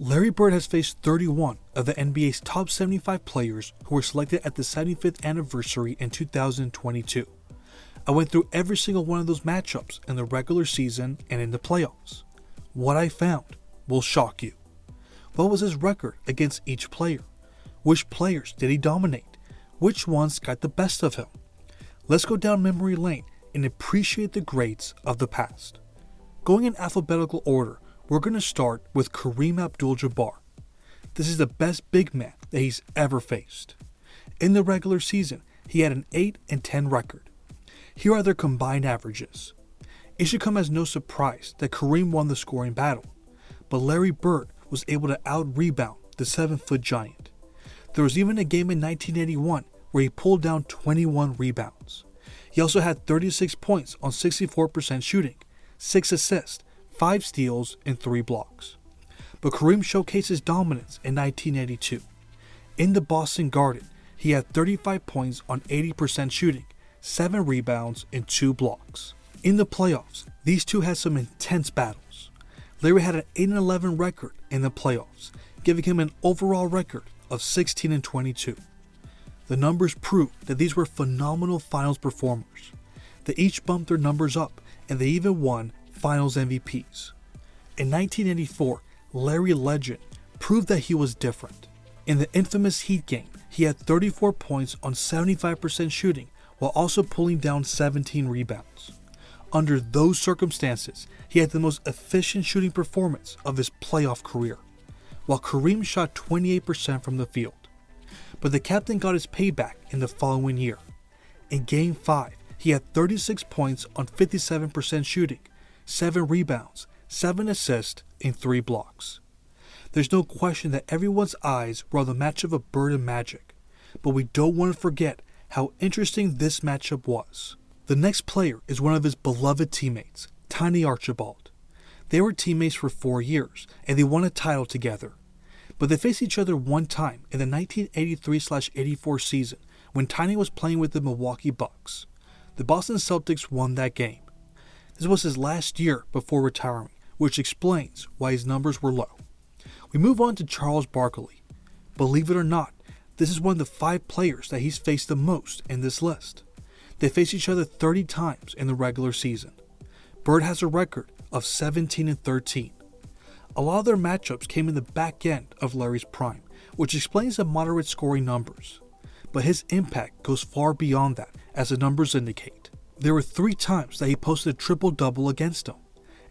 Larry Bird has faced 31 of the NBA's top 75 players who were selected at the 75th anniversary in 2022. I went through every single one of those matchups in the regular season and in the playoffs. What I found will shock you. What was his record against each player? Which players did he dominate? Which ones got the best of him? Let's go down memory lane and appreciate the greats of the past. Going in alphabetical order, we're going to start with Kareem Abdul-Jabbar. This is the best big man that he's ever faced. In the regular season, he had an 8-10 record. Here are their combined averages. It should come as no surprise that Kareem won the scoring battle, but Larry Bird was able to out-rebound the 7-foot giant. There was even a game in 1981 where he pulled down 21 rebounds. He also had 36 points on 64% shooting, 6 assists, 5 steals, and 3 blocks. But Kareem showcased his dominance in 1982. In the Boston Garden, he had 35 points on 80% shooting, 7 rebounds, and 2 blocks. In the playoffs, these two had some intense battles. Larry had an 8-11 record in the playoffs, giving him an overall record of 16-22. The numbers prove that these were phenomenal finals performers. They each bumped their numbers up, and they even won finals MVPs. In 1984, Larry Legend proved that he was different. In the infamous Heat game, he had 34 points on 75% shooting while also pulling down 17 rebounds. Under those circumstances, he had the most efficient shooting performance of his playoff career, while Kareem shot 28% from the field. But the captain got his payback in the following year. In Game 5, he had 36 points on 57% shooting, 7 rebounds, 7 assists, and 3 blocks. There's no question that everyone's eyes were on the matchup of Bird and Magic, but we don't want to forget how interesting this matchup was. The next player is one of his beloved teammates, Tiny Archibald. They were teammates for 4 years, and they won a title together. But they faced each other one time in the 1983-84 season when Tiny was playing with the Milwaukee Bucks. The Boston Celtics won that game. This was his last year before retiring, which explains why his numbers were low. We move on to Charles Barkley. Believe it or not, this is one of the 5 players that he's faced the most in this list. They faced each other 30 times in the regular season. Bird has a record of 17-13. A lot of their matchups came in the back end of Larry's prime, which explains the moderate scoring numbers. But his impact goes far beyond that, as the numbers indicate. There were 3 times that he posted a triple-double against him.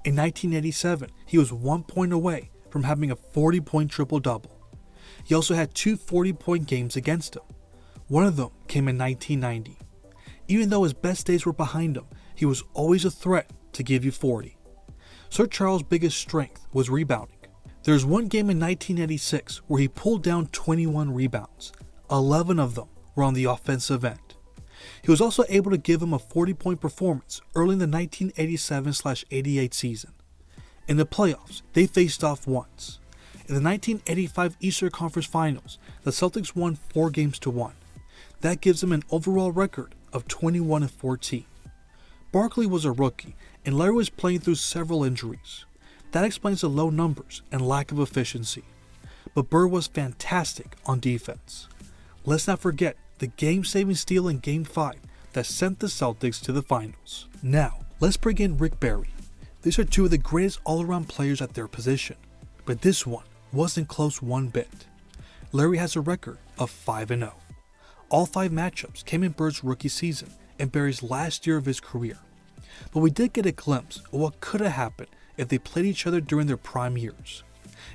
In 1987, he was 1 point away from having a 40-point triple-double. He also had 2 40-point games against him. One of them came in 1990. Even though his best days were behind him, he was always a threat to give you 40. Sir Charles' biggest strength was rebounding. There was one game in 1986 where he pulled down 21 rebounds. 11 of them were on the offensive end. He was also able to give him a 40-point performance early in the 1987-88 season. In the playoffs, they faced off once. In the 1985 Eastern Conference Finals, the Celtics won 4-1. That gives him an overall record of 21-14. Barkley was a rookie, and Larry was playing through several injuries. That explains the low numbers and lack of efficiency. But Bird was fantastic on defense. Let's not forget the game-saving steal in Game 5 that sent the Celtics to the finals. Now, let's bring in Rick Barry. These are 2 of the greatest all-around players at their position, but this one wasn't close one bit. Larry has a record of 5-0. All 5 matchups came in Bird's rookie season and Barry's last year of his career. But we did get a glimpse of what could have happened if they played each other during their prime years.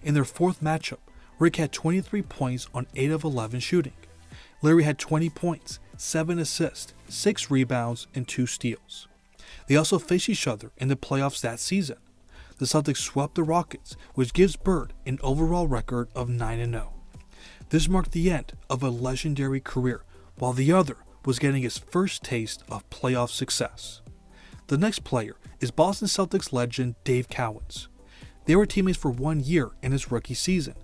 In their 4th matchup, Rick had 23 points on 8 of 11 shooting. Larry had 20 points, 7 assists, 6 rebounds, and 2 steals. They also faced each other in the playoffs that season. The Celtics swept the Rockets, which gives Bird an overall record of 9-0. This marked the end of a legendary career, while the other was getting his first taste of playoff success. The next player is Boston Celtics legend Dave Cowens. They were teammates for 1 year in his rookie season.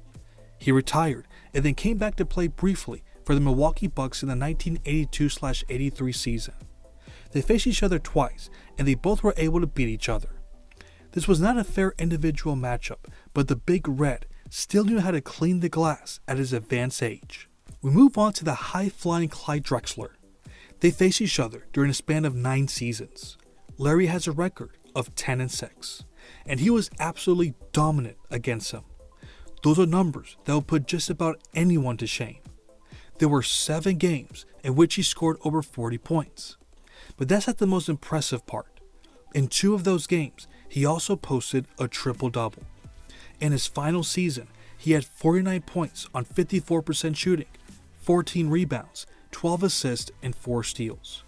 He retired and then came back to play briefly for the Milwaukee Bucks in the 1982-83 season. They faced each other twice, and they both were able to beat each other. This was not a fair individual matchup, but the Big Red still knew how to clean the glass at his advanced age. We move on to the high-flying Clyde Drexler. They face each other during a span of 9 seasons. Larry has a record of 10-6, and he was absolutely dominant against him. Those are numbers that will put just about anyone to shame. There were 7 games in which he scored over 40 points. But that's not the most impressive part. In 2 of those games, he also posted a triple-double. In his final season, he had 49 points on 54% shooting, 14 rebounds, 12 assists, and 4 steals.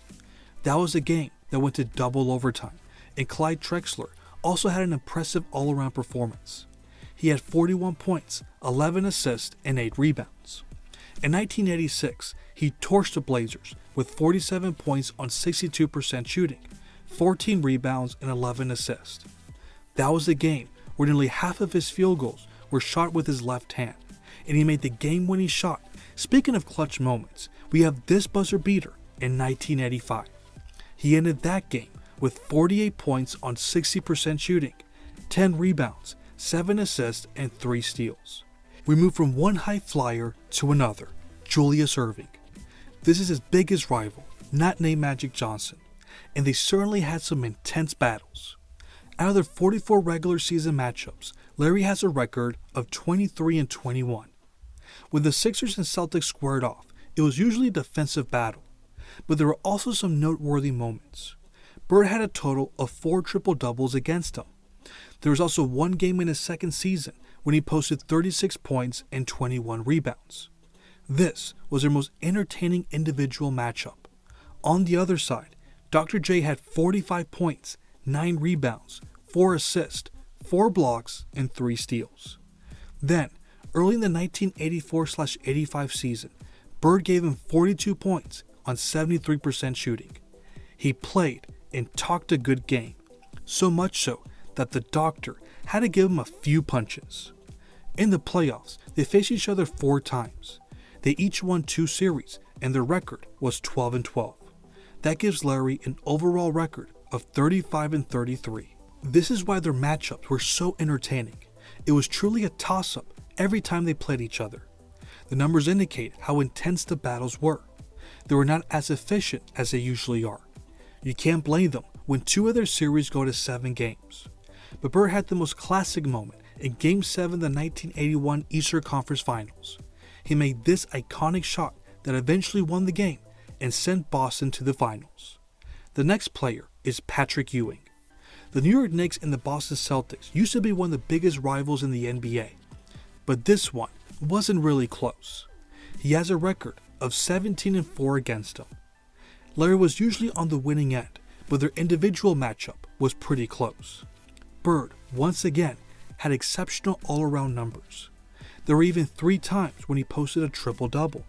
That was a game that went to double overtime, and Clyde Drexler also had an impressive all-around performance. He had 41 points, 11 assists, and 8 rebounds. In 1986, he torched the Blazers with 47 points on 62% shooting, 14 rebounds, and 11 assists. That was a game where nearly half of his field goals were shot with his left hand, and he made the game-winning shot. Speaking of clutch moments, we have this buzzer beater in 1985. He ended that game with 48 points on 60% shooting, 10 rebounds, 7 assists, and 3 steals. We move from one high flyer to another, Julius Erving. This is his biggest rival, not named Magic Johnson, and they certainly had some intense battles. Out of their 44 regular season matchups, Larry has a record of 23-21. When the Sixers and Celtics squared off, it was usually a defensive battle, but there were also some noteworthy moments. Bird had a total of 4 triple-doubles against him. There was also one game in his second season when he posted 36 points and 21 rebounds. This was their most entertaining individual matchup. On the other side, Dr. J had 45 points, 9 rebounds, 4 assists, 4 blocks, and 3 steals. Then, early in the 1984-85 season, Bird gave him 42 points on 73% shooting. He played and talked a good game, so much so that the doctor had to give him a few punches. In the playoffs, they faced each other 4 times. They each won 2 series, and their record was 12-12. That gives Larry an overall record of 35-33. This is why their matchups were so entertaining. It was truly a toss-up every time they played each other. The numbers indicate how intense the battles were. They were not as efficient as they usually are. You can't blame them when 2 of their series go to 7 games. But Bird had the most classic moment in Game 7 of the 1981 Eastern Conference Finals. He made this iconic shot that eventually won the game and sent Boston to the finals. The next player is Patrick Ewing. The New York Knicks and the Boston Celtics used to be one of the biggest rivals in the NBA, but this one wasn't really close. He has a record of 17-4 against him. Larry was usually on the winning end, but their individual matchup was pretty close. Bird, once again, had exceptional all-around numbers. There were even 3 times when he posted a triple-double.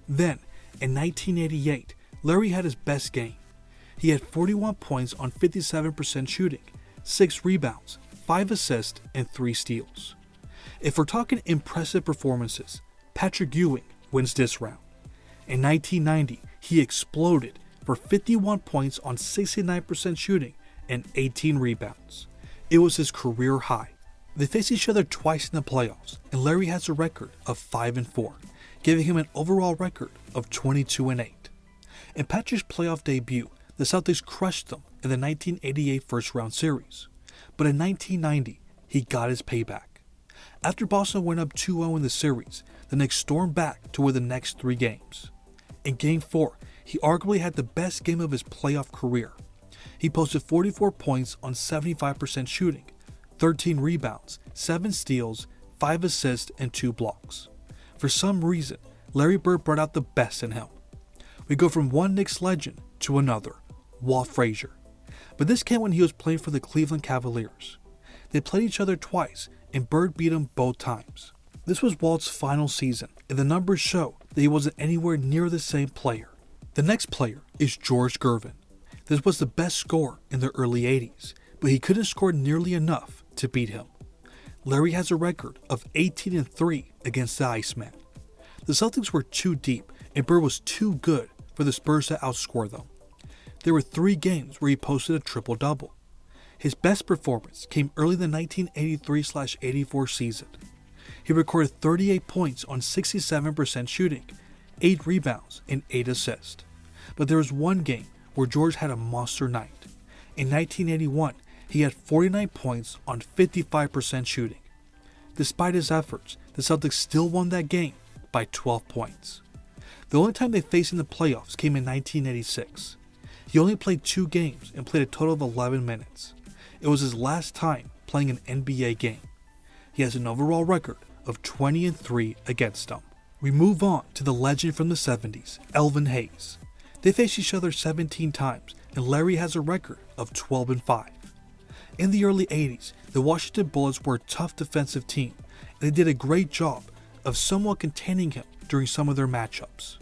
Then, in 1988, Larry had his best game. He had 41 points on 57% shooting, 6 rebounds, 5 assists, and 3 steals. If we're talking impressive performances, Patrick Ewing wins this round. In 1990, he exploded for 51 points on 69% shooting and 18 rebounds. It was his career high. They faced each other twice in the playoffs, and Larry has a record of 5-4, giving him an overall record of 22-8. In Patrick's playoff debut, the Celtics crushed them in the 1988 first-round series, but in 1990, he got his payback. After Boston went up 2-0 in the series, the Knicks stormed back to win the next 3 games. In Game 4, he arguably had the best game of his playoff career. He posted 44 points on 75% shooting, 13 rebounds, 7 steals, 5 assists, and 2 blocks. For some reason, Larry Bird brought out the best in him. We go from one Knicks legend to another, Walt Frazier. But this came when he was playing for the Cleveland Cavaliers. They played each other twice, and Bird beat him both times. This was Walt's final season, and the numbers show that he wasn't anywhere near the same player. The next player is George Gervin. This was the best scorer in the early 80s, but he couldn't score nearly enough to beat him. Larry has a record of 18-3 against the Iceman. The Celtics were too deep, and Bird was too good for the Spurs to outscore them. There were 3 games where he posted a triple-double. His best performance came early in the 1983-84 season. he recorded 38 points on 67% shooting, 8 rebounds, and 8 assists. But there was one game where George had a monster night. In 1981, he had 49 points on 55% shooting. Despite his efforts, the Celtics still won that game by 12 points. The only time they faced in the playoffs came in 1986. He only played 2 games and played a total of 11 minutes. It was his last time playing an NBA game. He has an overall record of 20-3 against them. We move on to the legend from the 70s, Elvin Hayes. They faced each other 17 times, and Larry has a record of 12-5. In the early 80s, the Washington Bullets were a tough defensive team, and they did a great job of somewhat containing him during some of their matchups.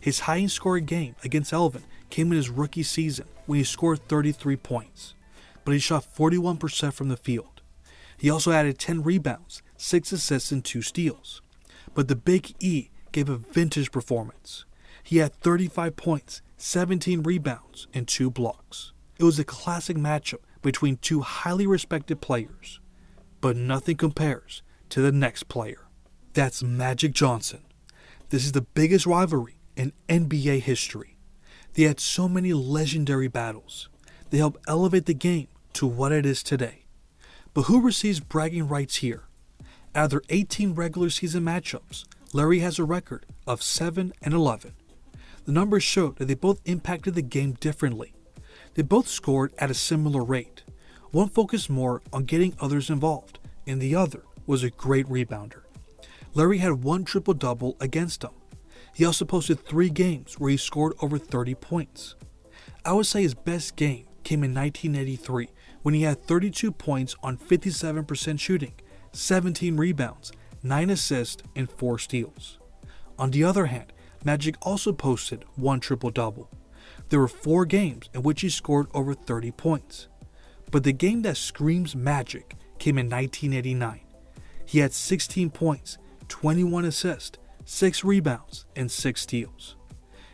His highest scoring game against Elvin came in his rookie season when he scored 33 points, but he shot 41% from the field. He also added 10 rebounds, 6 assists, and 2 steals. But the Big E gave a vintage performance. He had 35 points, 17 rebounds, and 2 blocks. It was a classic matchup between 2 highly respected players, but nothing compares to the next player. That's Magic Johnson. This is the biggest rivalry in NBA history. They had so many legendary battles. They helped elevate the game to what it is today. But who receives bragging rights here? Out of their 18 regular season matchups, Larry has a record of 7-11. The numbers showed that they both impacted the game differently. They both scored at a similar rate. One focused more on getting others involved, and the other was a great rebounder. Larry had 1 triple-double against him. He also posted 3 games where he scored over 30 points. I would say his best game came in 1983 when he had 32 points on 57% shooting, 17 rebounds, 9 assists, and 4 steals. On the other hand, Magic also posted 1 triple-double. There were 4 games in which he scored over 30 points. But the game that screams Magic came in 1989. He had 16 points, 21 assists, 6 rebounds, and 6 steals.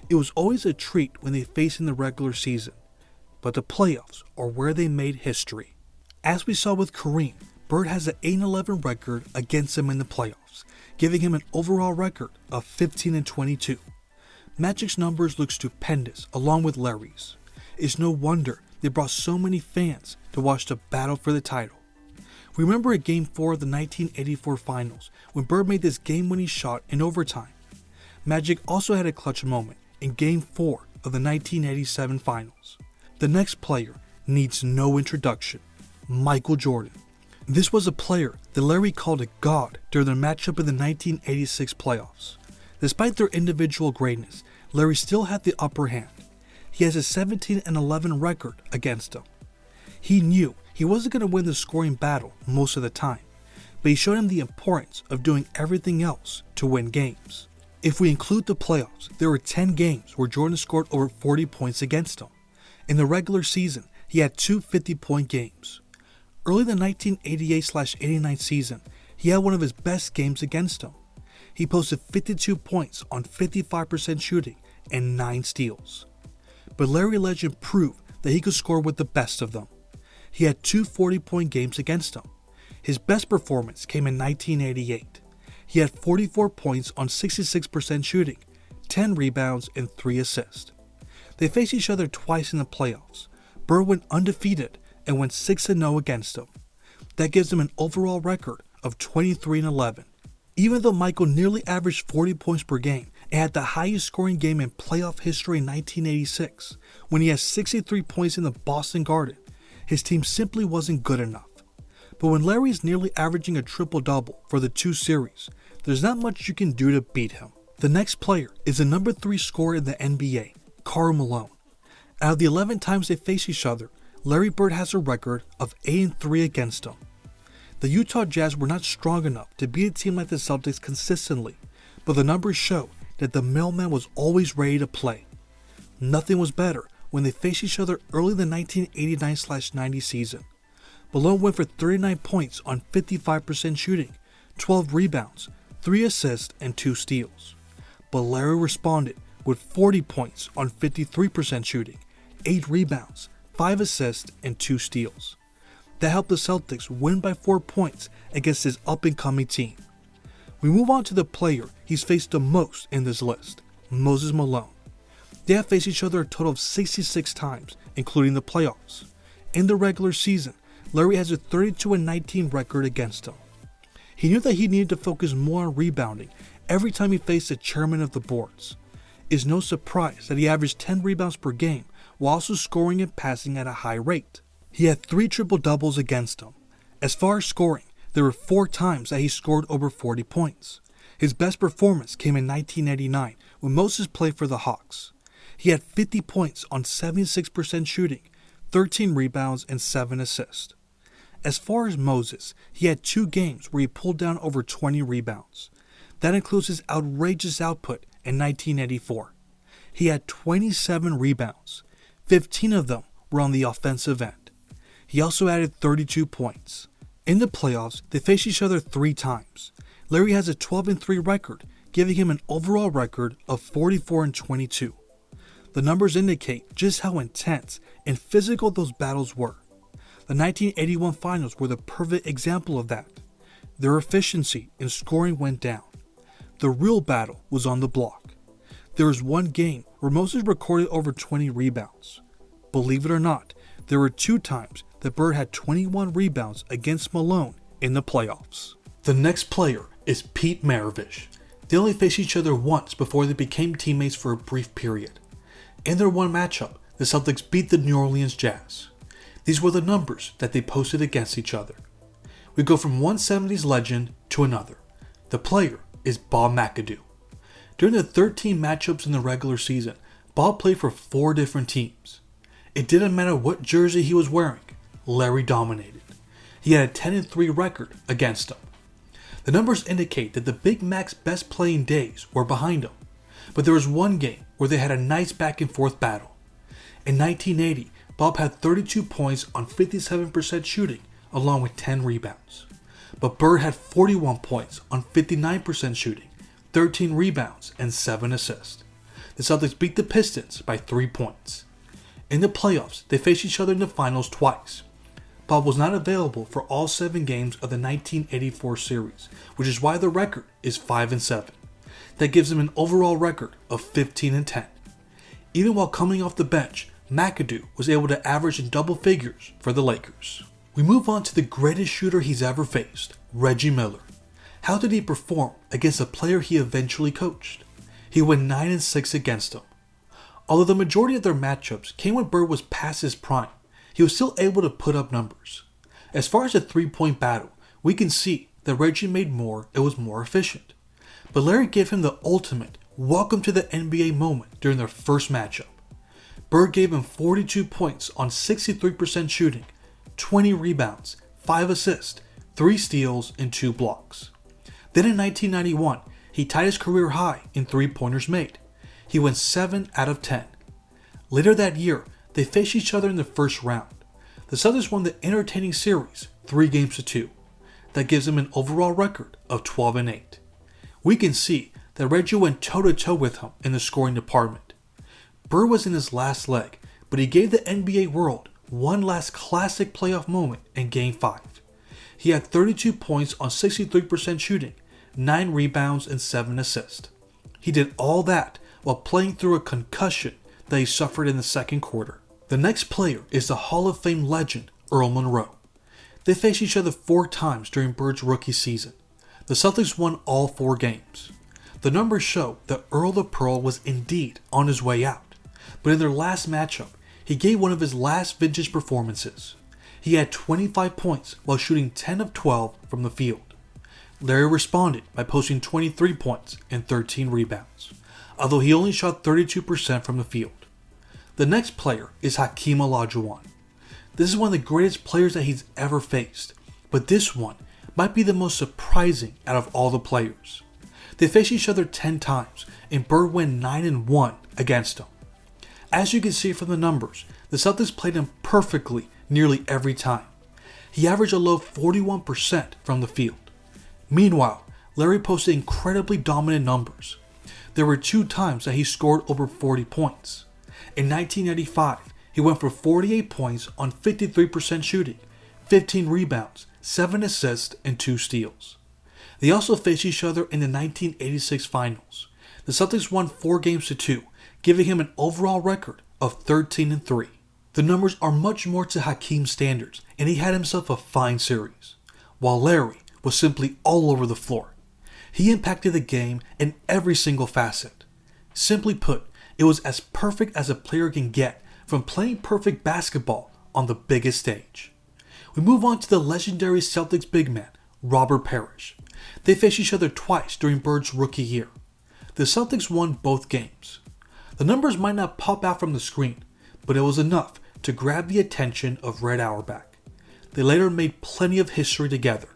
It was always a treat when they faced in the regular season, but the playoffs are where they made history. As we saw with Kareem, Bird has an 8-11 record against him in the playoffs, giving him an overall record of 15-22. Magic's numbers look stupendous along with Larry's. It's no wonder they brought so many fans to watch the battle for the title. Remember at Game 4 of the 1984 Finals when Bird made this game-winning shot in overtime. Magic also had a clutch moment in Game 4 of the 1987 Finals. The next player needs no introduction, Michael Jordan. This was a player that Larry called a god during their matchup in the 1986 playoffs. Despite their individual greatness, Larry still had the upper hand. He has a 17-11 record against him. He knew he wasn't going to win the scoring battle most of the time, but he showed him the importance of doing everything else to win games. If we include the playoffs, there were 10 games where Jordan scored over 40 points against him. In the regular season, he had 2 50-point games. Early in the 1988-89 season, he had one of his best games against him. He posted 52 points on 55% shooting and 9 steals. But Larry Legend proved that he could score with the best of them. He had 2 40-point games against him. His best performance came in 1988. He had 44 points on 66% shooting, 10 rebounds, and 3 assists. They faced each other twice in the playoffs. Bird went undefeated and went 6-0 against him. That gives him an overall record of 23-11. Even though Michael nearly averaged 40 points per game and had the highest scoring game in playoff history in 1986, when he had 63 points in the Boston Garden, his team simply wasn't good enough. But when Larry is nearly averaging a triple-double for the 2 series, there's not much you can do to beat him. The next player is the number 3 scorer in the NBA, Karl Malone. Out of the 11 times they face each other, Larry Bird has a record of 8-3 against him. The Utah Jazz were not strong enough to beat a team like the Celtics consistently, but the numbers show that the mailman was always ready to play. Nothing was better when they faced each other early in the 1989-90 season. Malone went for 39 points on 55% shooting, 12 rebounds, 3 assists, and 2 steals. But Larry responded with 40 points on 53% shooting, 8 rebounds, 5 assists, and 2 steals. That helped the Celtics win by 4 points against his up-and-coming team. We move on to the player he's faced the most in this list, Moses Malone. They have faced each other a total of 66 times, including the playoffs. In the regular season, Larry has a 32-19 record against him. He knew that he needed to focus more on rebounding every time he faced the chairman of the boards. It's no surprise that he averaged 10 rebounds per game while also scoring and passing at a high rate. He had 3 triple-doubles against him. As far as scoring, there were 4 times that he scored over 40 points. His best performance came in 1989 when Moses played for the Hawks. He had 50 points on 76% shooting, 13 rebounds, and 7 assists. As far as Moses, he had 2 games where he pulled down over 20 rebounds. That includes his outrageous output in 1984. He had 27 rebounds. 15 of them were on the offensive end. He also added 32 points. In the playoffs, they faced each other 3 times. Larry has a 12-3 record, giving him an overall record of 44-22. The numbers indicate just how intense and physical those battles were. The 1981 finals were the perfect example of that. Their efficiency in scoring went down. The real battle was on the block. There was one game where Moses recorded over 20 rebounds. Believe it or not, there were 2 times that Bird had 21 rebounds against Malone in the playoffs. The next player is Pete Maravich. They only faced each other once before they became teammates for a brief period. In their one matchup, the Celtics beat the New Orleans Jazz. These were the numbers that they posted against each other. We go from one 70s legend to another. The player is Bob McAdoo. During the 13 matchups in the regular season, Bob played for 4 different teams. It didn't matter what jersey he was wearing, Larry dominated. He had a 10-3 record against him. The numbers indicate that the Big Mac's best playing days were behind him, but there was one game where they had a nice back and forth battle. In 1980, Bob had 32 points on 57% shooting along with 10 rebounds. But Bird had 41 points on 59% shooting, 13 rebounds, and 7 assists. The Celtics beat the Pistons by 3 points. In the playoffs, they faced each other in the finals twice. Bob was not available for all 7 games of the 1984 series, which is why the record is 5-7. That gives him an overall record of 15-10. Even while coming off the bench, McAdoo was able to average in double figures for the Lakers. We move on to the greatest shooter he's ever faced, Reggie Miller. How did he perform against a player he eventually coached? He went 9-6 against him. Although the majority of their matchups came when Bird was past his prime, he was still able to put up numbers. As far as the 3-point battle, we can see that Reggie made more and was more efficient. But Larry gave him the ultimate welcome to the NBA moment during their first matchup. Bird gave him 42 points on 63% shooting, 20 rebounds, 5 assists, 3 steals, and 2 blocks. Then in 1991, he tied his career high in 3-pointers made. He went 7 out of 10. Later that year, they faced each other in the first round. The Celtics won the entertaining series 3-2. That gives him an overall record of 12-8. We can see that Reggie went toe-to-toe with him in the scoring department. Bird was in his last leg, but he gave the NBA world one last classic playoff moment in Game 5. He had 32 points on 63% shooting, 9 rebounds, and 7 assists. He did all that while playing through a concussion that he suffered in the second quarter. The next player is the Hall of Fame legend, Earl Monroe. They faced each other 4 times during Bird's rookie season. The Celtics won all 4 games. The numbers show that Earl the Pearl was indeed on his way out, but in their last matchup, he gave one of his last vintage performances. He had 25 points while shooting 10 of 12 from the field. Larry responded by posting 23 points and 13 rebounds, although he only shot 32% from the field. The next player is Hakeem Olajuwon. This is one of the greatest players that he's ever faced, but this one might be the most surprising out of all the players. They faced each other 10 times, and Bird went 9-1 against him. As you can see from the numbers, the Celtics played him perfectly nearly every time. He averaged a low 41% from the field. Meanwhile, Larry posted incredibly dominant numbers. There were 2 times that he scored over 40 points. In 1995, he went for 48 points on 53% shooting, 15 rebounds, 7 assists, and 2 steals. They also faced each other in the 1986 finals. The Celtics won 4-2, giving him an overall record of 13-3. The numbers are much more to Hakeem's standards, and he had himself a fine series, while Larry was simply all over the floor. He impacted the game in every single facet. Simply put, it was as perfect as a player can get from playing perfect basketball on the biggest stage. We move on to the legendary Celtics big man, Robert Parrish. They faced each other twice during Bird's rookie year. The Celtics won both games. The numbers might not pop out from the screen, but it was enough to grab the attention of Red Auerbach. They later made plenty of history together.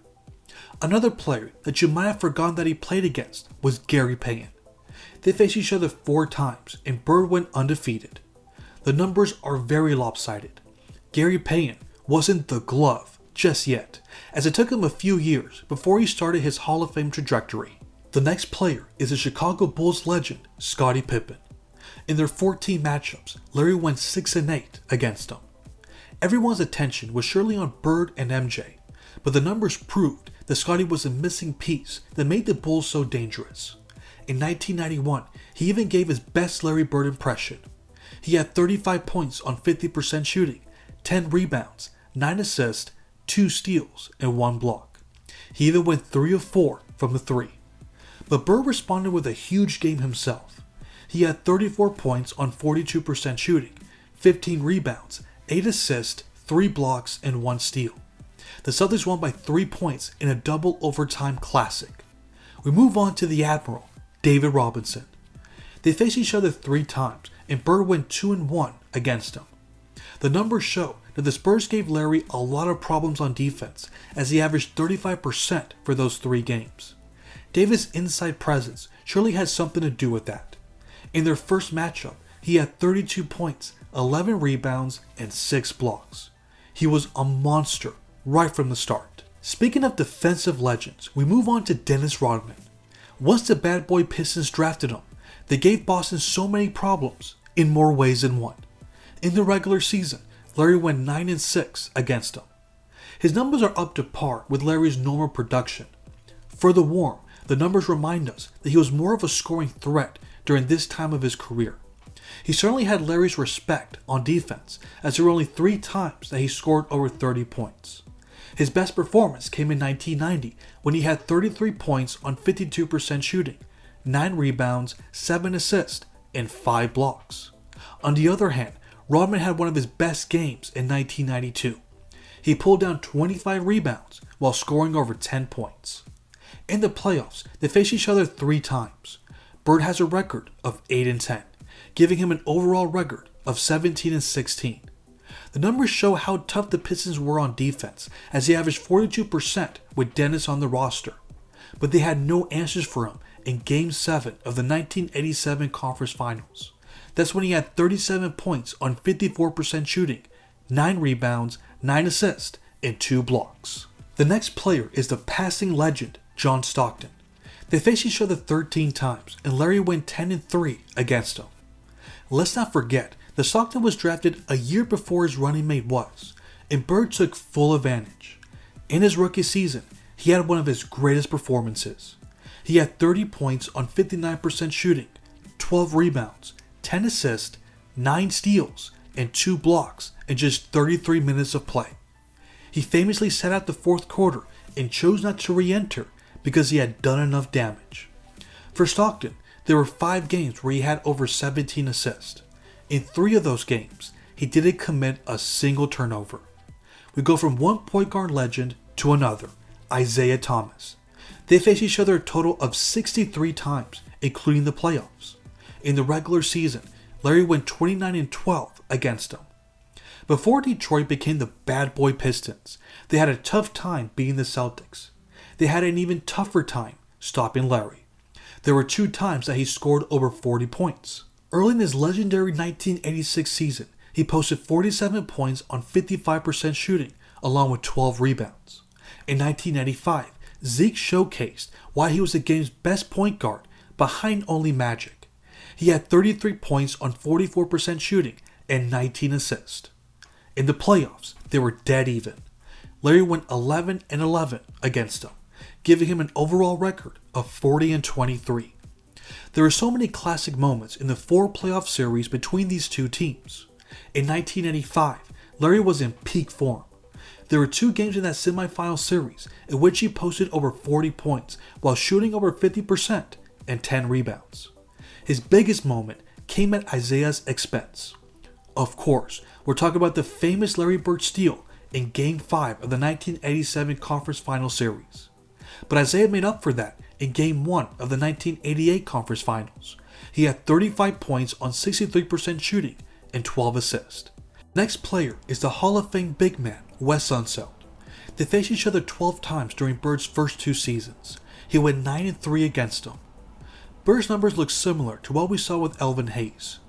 Another player that you might have forgotten that he played against was Gary Payton. They faced each other 4 times and Bird went undefeated. The numbers are very lopsided. Gary Payton wasn't the glove just yet, as it took him a few years before he started his Hall of Fame trajectory. The next player is the Chicago Bulls legend, Scottie Pippen. In their 14 matchups, Larry went 6-8 against him. Everyone's attention was surely on Bird and MJ, but the numbers proved that Scottie was a missing piece that made the Bulls so dangerous. In 1991, he even gave his best Larry Bird impression. He had 35 points on 50% shooting, 10 rebounds, 9 assists, 2 steals, and 1 block. He even went 3 of 4 from the 3. But Bird responded with a huge game himself. He had 34 points on 42% shooting, 15 rebounds, 8 assists, 3 blocks, and 1 steal. The Celtics won by 3 points in a double overtime classic. We move on to the Admiral, David Robinson. They faced each other 3 times, and Bird went 2-1 against him. The numbers show that the Spurs gave Larry a lot of problems on defense, as he averaged 35% for those 3 games. David's inside presence surely had something to do with that. In their first matchup, he had 32 points, 11 rebounds, and 6 blocks. He was a monster right from the start. Speaking of defensive legends, we move on to Dennis Rodman. Once the bad boy Pistons drafted him, they gave Boston so many problems in more ways than one. In the regular season, Larry went 9-6 against him. His numbers are up to par with Larry's normal production. For the Warm, the numbers remind us that he was more of a scoring threat during this time of his career. He certainly had Larry's respect on defense, as there were only 3 times that he scored over 30 points. His best performance came in 1990 when he had 33 points on 52% shooting, 9 rebounds, 7 assists, and 5 blocks. On the other hand, Rodman had one of his best games in 1992. He pulled down 25 rebounds while scoring over 10 points. In the playoffs, they faced each other 3 times. Bird has a record of 8-10, giving him an overall record of 17-16. The numbers show how tough the Pistons were on defense, as he averaged 42% with Dennis on the roster. But they had no answers for him in Game 7 of the 1987 Conference Finals. That's when he had 37 points on 54% shooting, 9 rebounds, 9 assists, and 2 blocks. The next player is the passing legend, John Stockton. They faced each other 13 times, and Larry went 10-3 against him. Let's not forget that Stockton was drafted a year before his running mate was, and Bird took full advantage. In his rookie season, he had one of his greatest performances. He had 30 points on 59% shooting, 12 rebounds, 10 assists, 9 steals, and 2 blocks in just 33 minutes of play. He famously sat out the 4th quarter and chose not to re-enter because he had done enough damage. For Stockton, there were 5 games where he had over 17 assists. In 3 of those games, he didn't commit a single turnover. We go from one point guard legend to another, Isaiah Thomas. They faced each other a total of 63 times, including the playoffs. In the regular season, Larry went 29-12 against him. Before Detroit became the bad boy Pistons, they had a tough time beating the Celtics. They had an even tougher time stopping Larry. There were 2 times that he scored over 40 points. Early in his legendary 1986 season, he posted 47 points on 55% shooting, along with 12 rebounds. In 1995, Zeke showcased why he was the game's best point guard, behind only Magic. He had 33 points on 44% shooting and 19 assists. In the playoffs, they were dead even. Larry went 11-11 against him, giving him an overall record of 40-23. There are so many classic moments in the 4 playoff series between these two teams. In 1985, Larry was in peak form. There were 2 games in that semifinal series in which he posted over 40 points while shooting over 50% and 10 rebounds. His biggest moment came at Isiah's expense. Of course, we're talking about the famous Larry Bird steal in Game 5 of the 1987 Conference Final Series. But Isiah made up for that in Game 1 of the 1988 Conference Finals. He had 35 points on 63% shooting and 12 assists. Next player is the Hall of Fame big man, Wes Unseld. They faced each other 12 times during Bird's first 2 seasons. He went 9-3 against him. Bird's numbers look similar to what we saw with Elvin Hayes.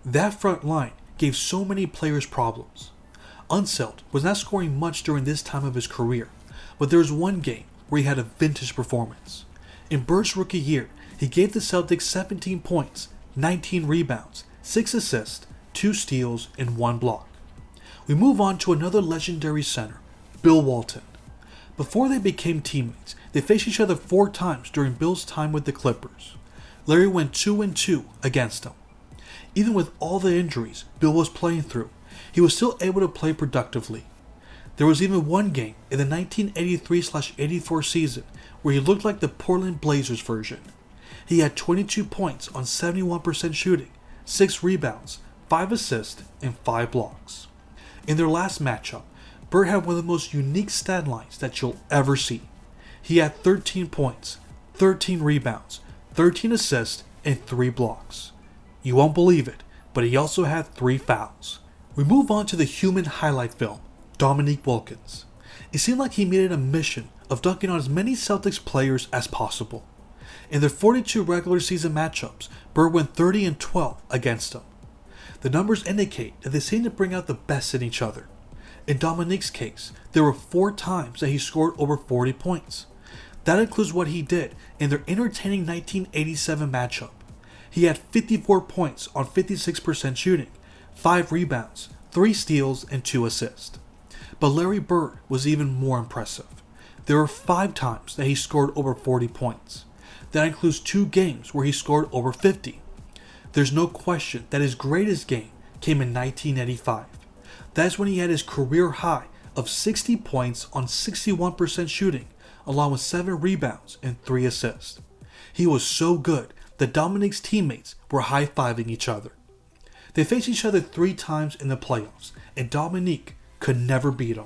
That front line gave so many players problems. Unseld was not scoring much during this time of his career, but there was one game where he had a vintage performance. In Bird's rookie year, he gave the Celtics 17 points, 19 rebounds, 6 assists, 2 steals, and 1 block. We move on to another legendary center, Bill Walton. Before they became teammates, they faced each other 4 times during Bill's time with the Clippers. Larry went 2-2 against him. Even with all the injuries Bill was playing through, he was still able to play productively. There was even one game in the 1983-84 season where he looked like the Portland Blazers version. He had 22 points on 71% shooting, 6 rebounds, 5 assists, and 5 blocks. In their last matchup, Bird had one of the most unique stat lines that you'll ever see. He had 13 points, 13 rebounds, 13 assists, and 3 blocks. You won't believe it, but he also had 3 fouls. We move on to the human highlight film, Dominique Wilkins. It seemed like he made it a mission of dunking on as many Celtics players as possible. In their 42 regular season matchups, Bird went 30-12 against him. The numbers indicate that they seem to bring out the best in each other. In Dominique's case, there were 4 times that he scored over 40 points. That includes what he did in their entertaining 1987 matchup. He had 54 points on 56% shooting, 5 rebounds, 3 steals, and 2 assists. But Larry Bird was even more impressive. There were 5 times that he scored over 40 points. That includes 2 games where he scored over 50. There's no question that his greatest game came in 1985. That's when he had his career high of 60 points on 61% shooting, along with 7 rebounds and 3 assists. He was so good that Dominique's teammates were high-fiving each other. They faced each other 3 times in the playoffs, and Dominique could never beat him.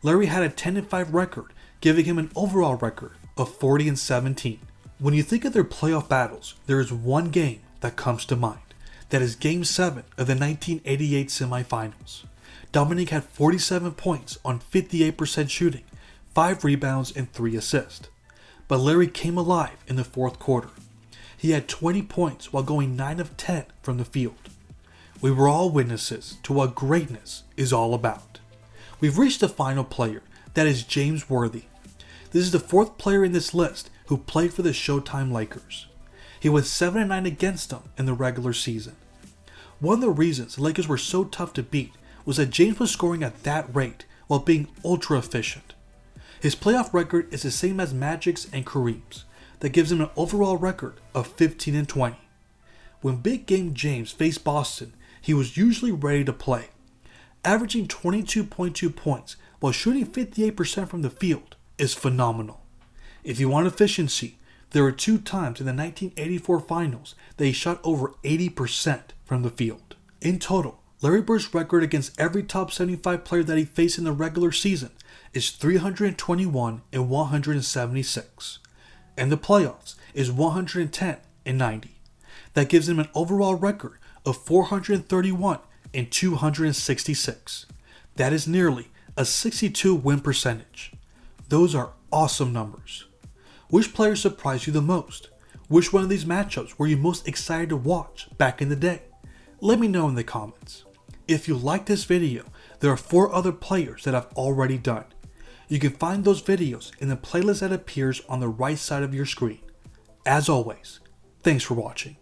Larry had a 10-5 record, giving him an overall record of 40-17. When you think of their playoff battles, there is one game that comes to mind. That is Game 7 of the 1988 semifinals. Dominique had 47 points on 58% shooting, 5 rebounds, and 3 assists. But Larry came alive in the 4th quarter. He had 20 points while going 9 of 10 from the field. We were all witnesses to what greatness is all about. We've reached the final player, that is James Worthy. This is the 4th player in this list who played for the Showtime Lakers. He went 7-9 against them in the regular season. One of the reasons the Lakers were so tough to beat was that James was scoring at that rate while being ultra efficient. His playoff record is the same as Magic's and Kareem's. That gives him an overall record of 15-20. When Big Game James faced Boston, he was usually ready to play. Averaging 22.2 points while shooting 58% from the field is phenomenal. If you want efficiency, there were 2 times in the 1984 finals that he shot over 80% from the field. In total, Larry Bird's record against every top 75 player that he faced in the regular season is 321-176. And the playoffs is 110-90. That gives him an overall record of 431-266. That is nearly a 62 win percentage. Those are awesome numbers. Which player surprised you the most? Which one of these matchups were you most excited to watch back in the day? Let me know in the comments. If you like this video, there are 4 other players that I've already done. You can find those videos in the playlist that appears on the right side of your screen. As always, thanks for watching.